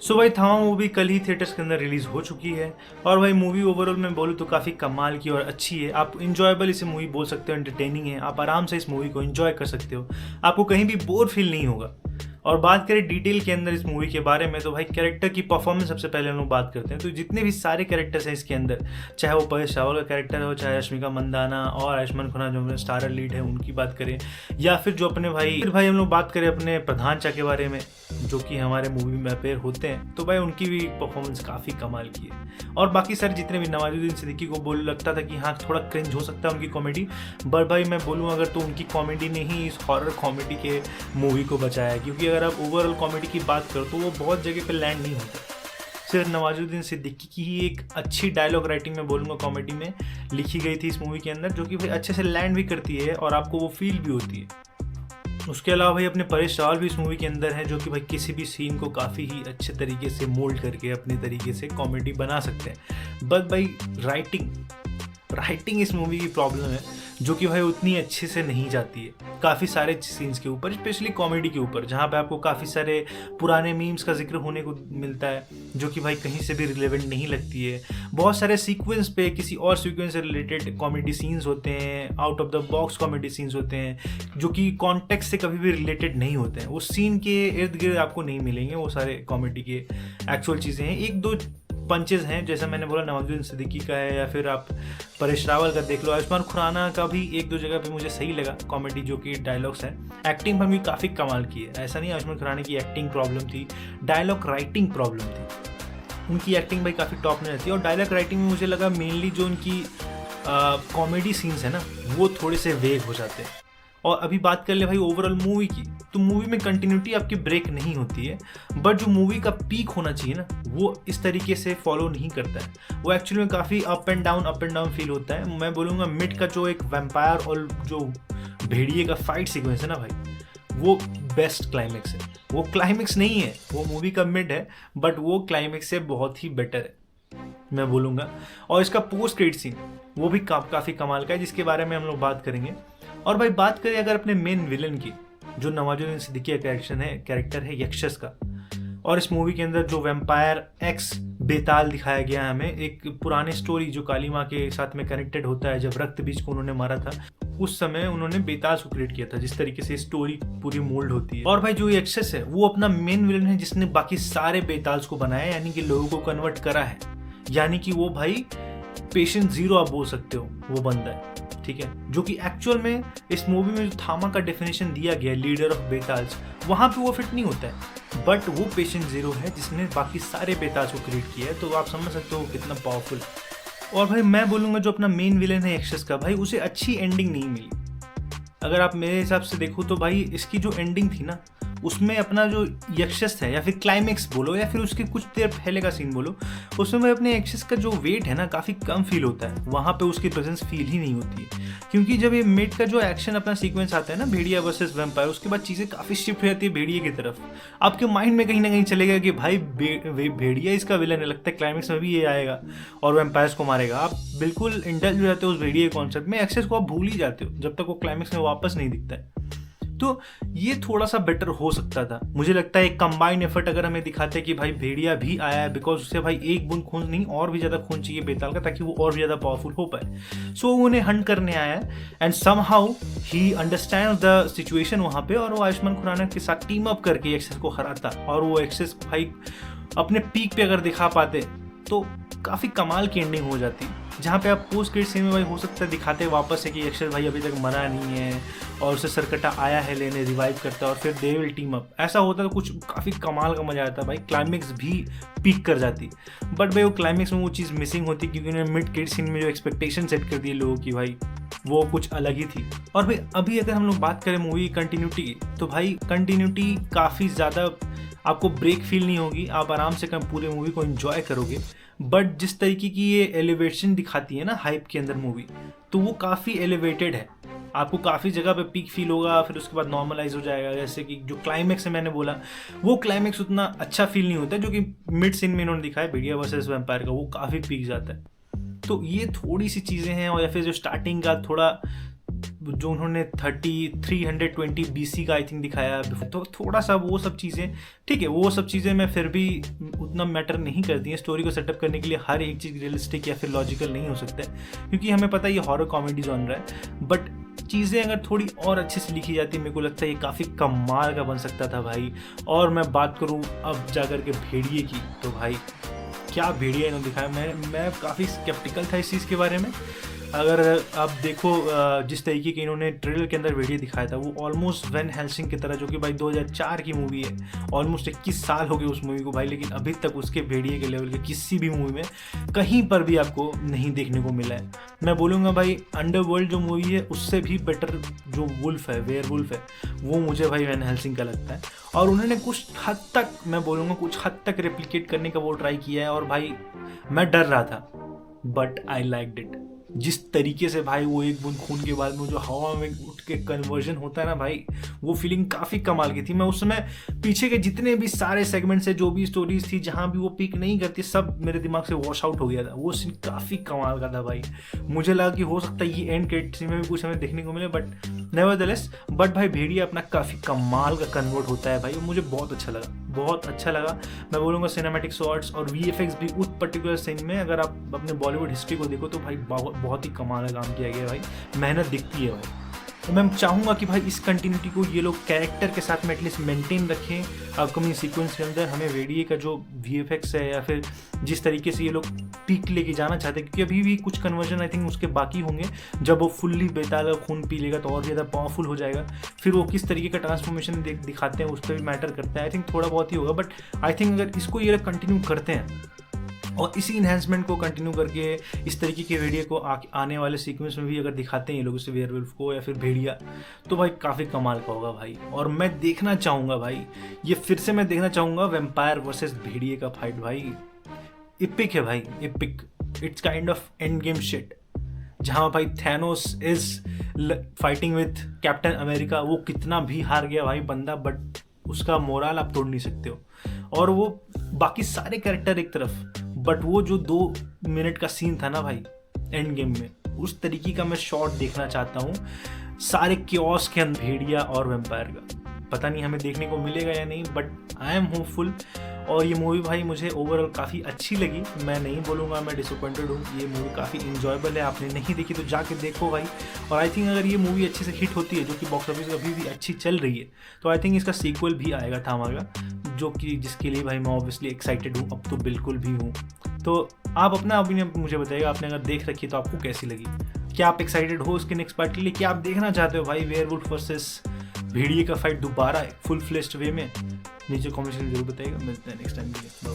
सो भाई थामा मूवी कल ही थिएटर्स के अंदर रिलीज हो चुकी है। और भाई मूवी ओवरऑल मैं बोलूँ तो काफ़ी कमाल की और अच्छी है। आप इंजॉयबल इसे मूवी बोल सकते हो, एंटरटेनिंग है, आप आराम से इस मूवी को एंजॉय कर सकते हो, आपको कहीं भी बोर फील नहीं होगा। और बात करें डिटेल के अंदर इस मूवी के बारे में तो भाई कैरेक्टर की परफॉर्मेंस सबसे पहले हम लोग बात करते हैं। तो जितने भी सारे कैरेक्टर्स हैं इसके अंदर, चाहे वो परेश रावल का कैरेक्टर हो, चाहे रश्मिका मंदाना और आयुष्मान खुराना जो स्टारर लीड है उनकी बात करें, या फिर जो अपने भाई हम लोग बात करें अपने प्रधान चा के बारे में जो कि हमारे मूवी में अपेयर होते हैं, तो भाई उनकी भी परफॉर्मेंस काफ़ी कमाल की है। और बाकी सारे जितने भी नवाजुद्दीन सिद्दीकी को बोल लगता था कि हाँ थोड़ा क्रिंज हो सकता है उनकी कॉमेडी, बट भाई मैं बोलूँ अगर तो उनकी कॉमेडी ने ही इस हॉरर कॉमेडी के मूवी को बचाया है। क्योंकि अगर आप ओवरऑल कॉमेडी की बात करो तो वो बहुत जगह पे लैंड नहीं होता। सिर्फ नवाजुद्दीन सिद्दीकी की ही एक अच्छी डायलॉग राइटिंग में बोलूँगा कॉमेडी में लिखी गई थी इस मूवी के अंदर, जो कि भाई अच्छे से लैंड भी करती है और आपको वो फील भी होती है। उसके अलावा भाई अपने परेश रावल भी इस मूवी के अंदर हैं, जो कि भाई किसी भी सीन को काफ़ी ही अच्छे तरीके से मोल्ड करके अपने तरीके से कॉमेडी बना सकते हैं। बट भाई राइटिंग इस मूवी की प्रॉब्लम है, जो कि भाई उतनी अच्छे से नहीं जाती है काफ़ी सारे सीन्स के ऊपर, स्पेशली कॉमेडी के ऊपर, जहाँ पे आपको काफ़ी सारे पुराने मीम्स का जिक्र होने को मिलता है जो कि भाई कहीं से भी रिलेवेंट नहीं लगती है। बहुत सारे सीक्वेंस पे किसी और सीक्वेंस से रिलेटेड कॉमेडी सीन्स होते हैं, out of the box comedy scenes होते हैं जो कि कॉन्टेक्स्ट से कभी भी रिलेटेड नहीं होते हैं। उस सीन के इर्द गिर्द आपको नहीं मिलेंगे वो सारे कॉमेडी के एक्चुअल चीज़ें हैं। एक दो पंचेज हैं, जैसा मैंने बोला नवाजुद्दीन सिद्दीकी का है, या फिर आप परेश रावल का देख लो, आयुष्मान खुराना का भी एक दो जगह पे मुझे सही लगा कॉमेडी जो कि डायलॉग्स हैं। एक्टिंग पर भी काफ़ी कमाल की है, ऐसा नहीं आयुष्मान खुराना की एक्टिंग प्रॉब्लम थी, डायलॉग राइटिंग प्रॉब्लम थी। उनकी एक्टिंग भाई काफ़ी टॉप में रहती है। और डायलॉग राइटिंग में मुझे लगा मेनली जो उनकी कॉमेडी सीन्स है ना वो थोड़े से वेग हो जाते हैं। और अभी बात कर ले भाई ओवरऑल मूवी की, तो मूवी में कंटिन्यूटी आपकी ब्रेक नहीं होती है, बट जो मूवी का पीक होना चाहिए ना वो इस तरीके से फॉलो नहीं करता है। वो एक्चुअली में काफ़ी अप एंड डाउन फील होता है। मैं बोलूँगा मिड का जो एक वैम्पायर और जो भेड़िए का फाइट सीक्वेंस है ना भाई, वो बेस्ट क्लाइमेक्स है। वो क्लाइमेक्स नहीं है, वो मूवी का मिड है, बट वो क्लाइमेक्स से बहुत ही बेटर है मैं बोलूँगा। और इसका पोस्ट क्रेडिट सीन वो भी काफ़ी कमाल का है, जिसके बारे में हम लोग बात करेंगे। और भाई बात करें अगर अपने मेन विलन की, जो नवाजुद्दीन सिद्दीकी का कैरेक्टर है यक्षस का, और इस मूवी के अंदर जो वैम्पायर एक्स बेताल दिखाया गया है हमें, एक पुराने स्टोरी जो काली माँ के साथ में कनेक्टेड होता है, जब रक्त बीज को उन्होंने मारा था उस समय उन्होंने बेताल को क्रिएट किया था, जिस तरीके से स्टोरी पूरी मोल्ड होती है। और भाई जो यक्षस है वो अपना मेन विलन है जिसने बाकी सारे बेताल्स को बनाया, यानी कि लोगों को कन्वर्ट करा है, यानी कि वो भाई पेशेंट जीरो आप बोल सकते हो वो बंदा है, ठीक है। जो कि एक्चुअल में इस मूवी में जो थामा का डेफिनेशन दिया गया लीडर ऑफ बेताल्स, वहाँ पे वो फिट नहीं होता है, बट वो पेशेंट जीरो है जिसने बाकी सारे बेताल्स को क्रिएट किया है। तो आप समझ सकते हो कितना पावरफुल। और भाई मैं बोलूँगा जो अपना मेन विलन है यक्षस का, भाई उसे अच्छी एंडिंग नहीं मिली। अगर आप मेरे हिसाब से देखो तो भाई इसकी जो एंडिंग थी ना उसमें अपना जो यक्षस है, या फिर क्लाइमेक्स बोलो, या फिर उसके कुछ देर पहले का सीन बोलो, उसमें भाई अपने यक्षस का जो वेट है ना काफ़ी कम फील होता है, वहाँ पे उसकी प्रेजेंस फील ही नहीं होती है। क्योंकि जब ये मिड का जो एक्शन अपना सीक्वेंस आता है ना भेड़िया वर्सेस वैम्पायर, उसके बाद चीज़ें काफ़ी शिफ्ट हो जाती है भेड़िए की तरफ। आपके माइंड में कहीं ना कहीं चलेगा कि भाई भेड़िया इसका विलन है, लगता है क्लाइमेक्स में भी ये आएगा और वैम्पायर्स को मारेगा। आप बिल्कुल इंडल्ज हो जाते हो उस भेड़िए कॉन्सेप्ट में, यक्षस को आप भूल ही जाते हो जब तक वो क्लाइमेक्स में वापस नहीं दिखता है। तो ये थोड़ा सा बेटर हो सकता था। मुझे लगता है एक कंबाइंड एफर्ट अगर हमें दिखाते कि भाई भेड़िया भी आया है, बिकॉज उससे भाई एक बूंद खून नहीं और भी ज़्यादा खून चाहिए बेताल का, ताकि वो और भी ज़्यादा पावरफुल हो पाए। सो उन्हें हंट करने आया है and somehow he understand the situation वहाँ पे, और वो आयुष्मान खुराना के साथ टीम अप करके एक्सेस को हराता, और वो एक्सेस भाई अपने पीक पे अगर दिखा पाते तो काफ़ी कमाल की एंडिंग हो जाती, जहाँ पे आप पोस्ट क्रेडिट सीन में भाई हो सकता है दिखाते वापस है कि यक्षस भाई अभी तक मरा नहीं है और उसे सरकटा आया है लेने, रिवाइव करता है और फिर दे विल टीम अप। ऐसा होता तो कुछ काफ़ी कमाल का मजा आता भाई, क्लाइमेक्स भी पीक कर जाती। बट भाई वो क्लाइमेक्स में वो चीज़ मिसिंग होती क्योंकि उन्होंने मिड क्रेडिट सीन में जो एक्सपेक्टेशन सेट कर दिए लोगों की भाई वो कुछ अलग ही थी। और भाई अभी अगर हम लोग बात करें मूवी कंटिन्यूटी की, तो भाई कंटिन्यूटी काफ़ी ज़्यादा आपको ब्रेक फील नहीं होगी, आप आराम से पूरे मूवी को एंजॉय करोगे। बट जिस तरीके की ये एलिवेशन दिखाती है ना हाइप के अंदर मूवी, तो वो काफ़ी एलिवेटेड है। आपको काफ़ी जगह पे पीक फील होगा, फिर उसके बाद नॉर्मलाइज हो जाएगा। जैसे कि जो क्लाइमेक्स है मैंने बोला, वो क्लाइमेक्स उतना अच्छा फील नहीं होता है, जो कि मिड सीन में इन्होंने दिखाया भेड़िया वर्सेस वैम्पायर का, वो काफ़ी पीक जाता है। तो ये थोड़ी सी चीज़ें हैं। और या फिर जो स्टार्टिंग का थोड़ा जो उन्होंने 320 BC का आई थिंक दिखाया, तो थोड़ा सा वो सब चीज़ें ठीक है, वो सब चीज़ें मैं फिर भी उतना मैटर नहीं करती हैं। स्टोरी को सेटअप करने के लिए हर एक चीज़ रियलिस्टिक या फिर लॉजिकल नहीं हो सकता है, क्योंकि हमें पता है ये हॉरर कॉमेडी जॉनर है। बट चीज़ें अगर थोड़ी और अच्छे से लिखी जाती, मेरे को लगता है ये काफ़ी कमाल का बन सकता था भाई। और मैं बात करूँ अब जाकर के भेड़िए की, तो भाई क्या भेड़िया इन्होंने दिखाया। मैं काफ़ी स्केप्टिकल था इस चीज़ के बारे में। अगर आप देखो जिस तरीके के इन्होंने ट्रेलर के अंदर भेड़िया दिखाया था, वो ऑलमोस्ट वैन हेल्सिंग की तरह, जो कि भाई 2004 की मूवी है। ऑलमोस्ट 21 साल हो गए उस मूवी को भाई, लेकिन अभी तक उसके भेड़िए के लेवल के किसी भी मूवी में कहीं पर भी आपको नहीं देखने को मिला है। मैं बोलूँगा भाई अंडरवर्ल्ड जो मूवी है उससे भी बेटर जो वुल्फ है, वेयर वुल्फ है, वो मुझे भाई वैन हेल्सिंग का लगता है। और उन्होंने कुछ हद तक, मैं बोलूँगा कुछ हद तक रेप्लिकेट करने का वो ट्राई किया है। और भाई मैं डर रहा था, बट आई लाइक्ड इट। जिस तरीके से भाई वो एक बूंद खून के बाद में जो हवा में उठ के कन्वर्जन होता है ना भाई, वो फीलिंग काफ़ी कमाल की थी। मैं उस समय पीछे के जितने भी सारे सेगमेंट्स है, जो भी स्टोरीज थी जहाँ भी वो पिक नहीं करती, सब मेरे दिमाग से वॉश आउट हो गया था। वो सीन काफ़ी कमाल का था भाई। मुझे लगा कि हो सकता है ये एंड क्रेडिट सीन में भी कुछ हमें देखने को मिले, बट नेवरदलेस बट भाई भेड़िया अपना काफ़ी कमाल का कन्वर्ट होता है भाई। मुझे बहुत अच्छा लगा, बहुत अच्छा लगा। मैं बोलूँगा सिनेमैटिक शॉट्स और VFX भी उस पर्टिकुलर सीन में, अगर आप अपने बॉलीवुड हिस्ट्री को देखो तो भाई बहुत ही कमाल का काम किया गया भाई। मेहनत दिखती है भाई। तो मैं चाहूँगा कि भाई इस कंटिन्यूटी को ये लोग कैरेक्टर के साथ में एटलीस्ट मेंटेन रखें अपकमिंग सीक्वेंस के अंदर। हमें भेड़िए का जो VFX है या फिर जिस तरीके से ये लोग पीक लेके जाना चाहते हैं, क्योंकि अभी भी कुछ कन्वर्जन आई थिंक उसके बाकी होंगे। जब वो फुल्ली बेताल का खून पी लेगा तो और ज़्यादा पावरफुल हो जाएगा। फिर वो किस तरीके का ट्रांसफॉर्मेशन दिखाते हैं उस पर भी मैटर करता है। आई थिंक थोड़ा बहुत ही होगा, बट आई थिंक अगर इसको ये लोग कंटिन्यू करते हैं और इसी इन्हेंसमेंट को कंटिन्यू करके इस तरीके के भेड़िया को आने वाले सीक्वेंस में भी अगर दिखाते हैं ये लोग, इसे वेयरवुल्फ को या फिर भेड़िया, तो भाई काफ़ी कमाल का होगा भाई। और मैं देखना चाहूँगा भाई, ये फिर से मैं देखना चाहूँगा वैम्पायर वर्सेस भेड़िए का फाइट भाई। इपिक है भाई, EPIC. It's kind of end game shit, जहाँ भाई Thanos is fighting with captain America. वो कितना भी हार गया भाई बंदा, बट उसका मोरल आप तोड़ नहीं सकते हो। और वो बाकी सारे कैरेक्टर एक तरफ, बट वो जो 2 मिनट का सीन था ना भाई एंड गेम में, उस तरीके का मैं शॉट देखना चाहता हूँ सारे क्योस के अंदर भेड़िया और वैम्पायर का। पता नहीं हमें देखने को मिलेगा या नहीं, बट आई एम होपफुल। और ये मूवी भाई मुझे ओवरऑल काफ़ी अच्छी लगी। मैं नहीं बोलूँगा मैं डिसअपॉइंटेड हूँ, ये मूवी काफ़ी इंजॉयबल है। आपने नहीं देखी तो जाके देखो भाई। और आई थिंक अगर ये मूवी अच्छे से हिट होती है, जो कि बॉक्स ऑफिस अभी भी अच्छी चल रही है, तो आई थिंक इसका सीक्वल भी आएगा थामागा, जो कि जिसके लिए भाई मैं ऑब्वियसली एक्साइटेड हूँ, अब तो बिल्कुल भी हूँ। तो आप अपना ओपिनियन मुझे बताइएगा, आपने अगर देख रखी तो आपको कैसी लगी। क्या आप एक्साइटेड हो उसके नेक्स्ट पार्ट के लिए? क्या आप देखना चाहते हो भाई वेयरवुल्फ वर्सेस भेड़िए का फाइट दोबारा फुल फ्लेश्ड वे में? नीचे कमेंट में जरूर बताइएगा। मिलते हैं नेक्स्ट टाइम के लिए।